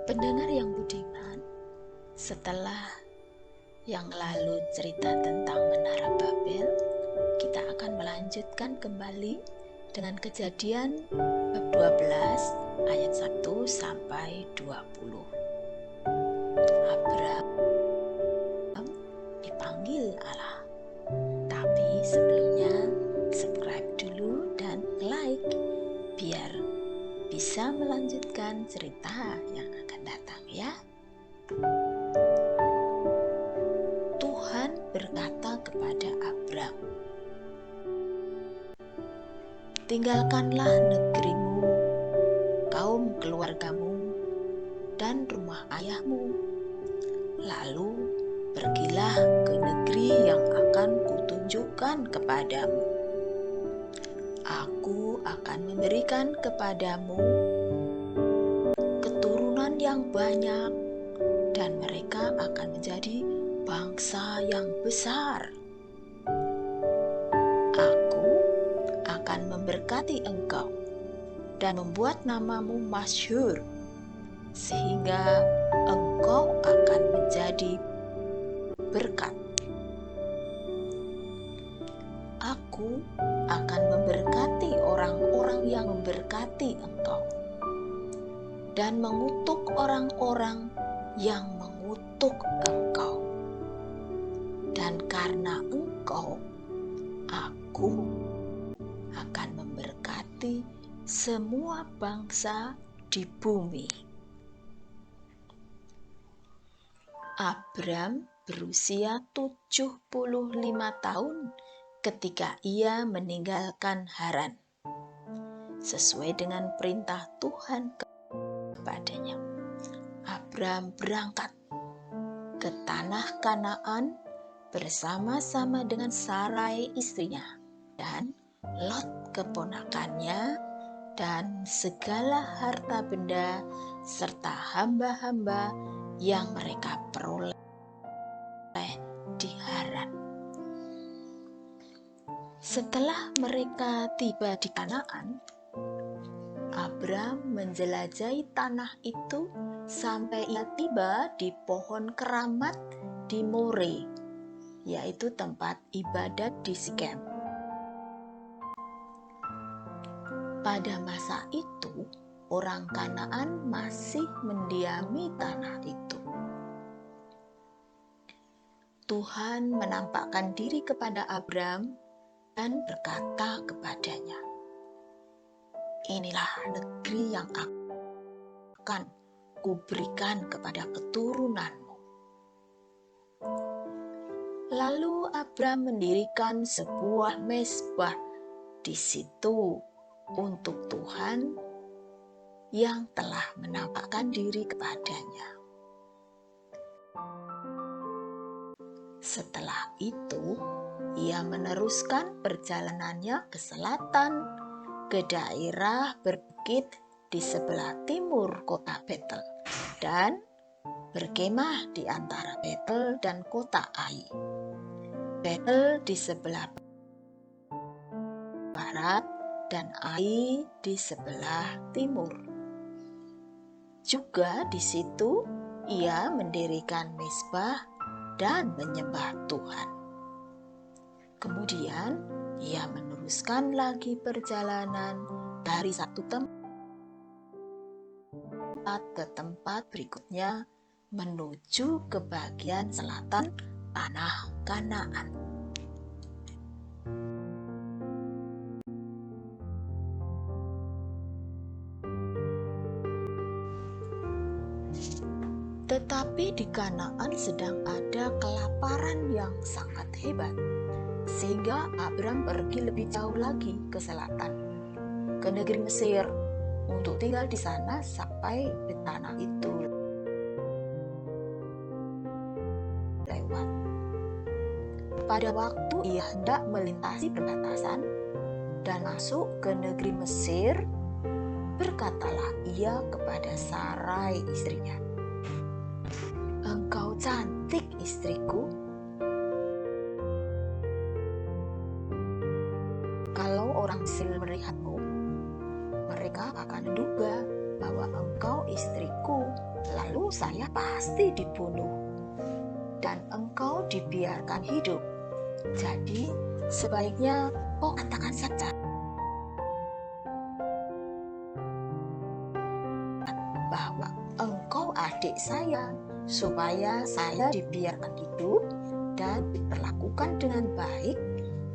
Pendengar yang budiman, setelah yang lalu cerita tentang Menara Babel, kita akan melanjutkan kembali dengan Kejadian bab 12 ayat 1 sampai 20. Abraham dipanggil Allah. Tapi sebelumnya subscribe dulu dan like biar bisa melanjutkan cerita yang akan datang ya. Tuhan berkata kepada Abram, "Tinggalkanlah negerimu, kaum keluargamu, dan rumah ayahmu, lalu pergilah ke negeri yang akan kutunjukkan kepadamu. Aku akan memberikan kepadamu keturunan yang banyak, dan mereka akan menjadi bangsa yang besar. Aku akan memberkati engkau dan membuat namamu masyhur, sehingga engkau akan menjadi berkat. Aku akan memberkati orang-orang yang memberkati engkau, dan mengutuk orang-orang yang mengutuk engkau. Dan karena engkau, aku akan memberkati semua bangsa di bumi." Abram berusia 75 tahun ketika ia meninggalkan Haran, sesuai dengan perintah Tuhan kepadanya. Abram berangkat ke tanah Kanaan bersama-sama dengan Sarai istrinya dan Lot keponakannya, dan segala harta benda serta hamba-hamba yang mereka peroleh di Haran. Setelah mereka tiba di Kanaan, Abram menjelajahi tanah itu sampai ia tiba di pohon keramat di More, yaitu tempat ibadat di Sikem. Pada masa itu, orang Kanaan masih mendiami tanah itu. Tuhan menampakkan diri kepada Abram dan berkata kepadanya, "Inilah negeri yang akan kuberikan kepada keturunanmu." Lalu Abram mendirikan sebuah mezbah di situ untuk Tuhan yang telah menampakkan diri kepadanya. Setelah itu, ia meneruskan perjalanannya ke selatan, ke daerah berbukit di sebelah timur kota Betel, dan berkemah di antara Betel dan kota Ai. Betel di sebelah barat dan Ai di sebelah timur. Juga di situ ia mendirikan mezbah dan menyembah Tuhan. Kemudian ia meneruskan lagi perjalanan dari satu tempat ke tempat berikutnya menuju ke bagian selatan tanah Kanaan. Tetapi di Kanaan sedang ada kelaparan yang sangat hebat, sehingga Abram pergi lebih jauh lagi ke selatan, ke negeri Mesir, untuk tinggal di sana sampai di tanah itu lewat. Pada waktu ia hendak melintasi perbatasan dan masuk ke negeri Mesir, berkatalah ia kepada Sarai istrinya, "Engkau cantik, istriku. Kalau orang Mesir melihatmu, mereka akan menduga bahwa engkau istriku lalu saya pasti dibunuh dan engkau dibiarkan hidup. Jadi sebaiknya kau katakan saja bahwa engkau adik saya, supaya saya dibiarkan hidup dan diperlakukan dengan baik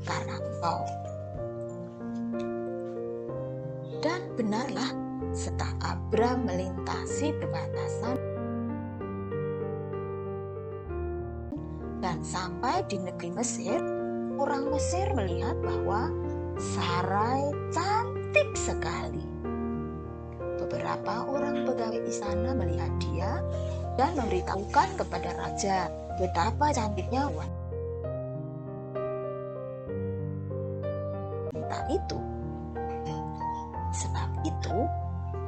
karena engkau. Dan benarlah, setelah Abram melintasi perbatasan dan sampai di negeri Mesir, orang Mesir melihat bahwa Sarai cantik sekali. Beberapa orang pegawai istana melihat dia dan memberitahukan kepada raja betapa cantiknya wanita itu. Sebab itu,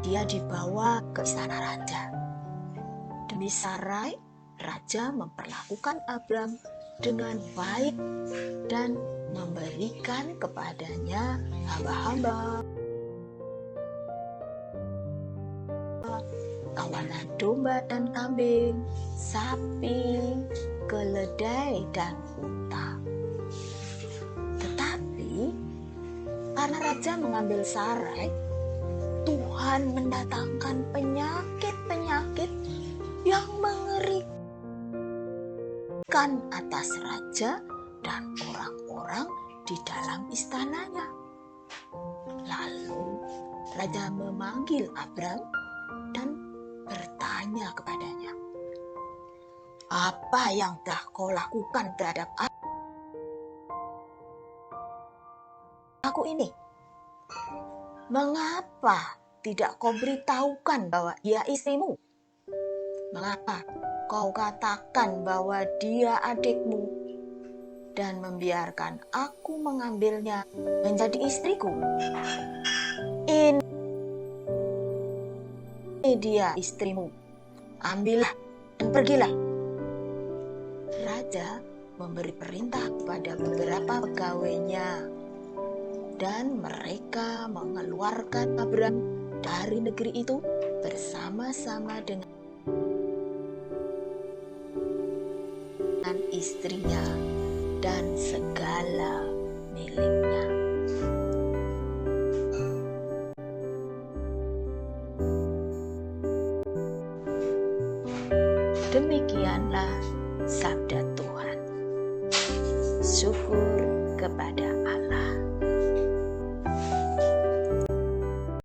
dia dibawa ke istana raja. Demi Sarai, raja memperlakukan Abram dengan baik dan memberikan kepadanya hamba-hamba, kawanan domba dan kambing, sapi, keledai, dan unta. Tetapi karena raja mengambil Sarai, Tuhan mendatangkan penyakit-penyakit yang mengerikan atas raja dan orang-orang di dalam istananya. Lalu raja memanggil Abram dan bertanya kepadanya, "Apa yang telah kau lakukan terhadap aku ini? Mengapa tidak kau beritahukan bahwa dia istrimu? Mengapa kau katakan bahwa dia adikmu dan membiarkan aku mengambilnya menjadi istriku? Ini dia istrimu. Ambillah dan pergilah." Raja memberi perintah kepada beberapa pegawainya, dan mereka mengeluarkan Abram dari negeri itu bersama-sama dengan istrinya dan segala miliknya. Demikianlah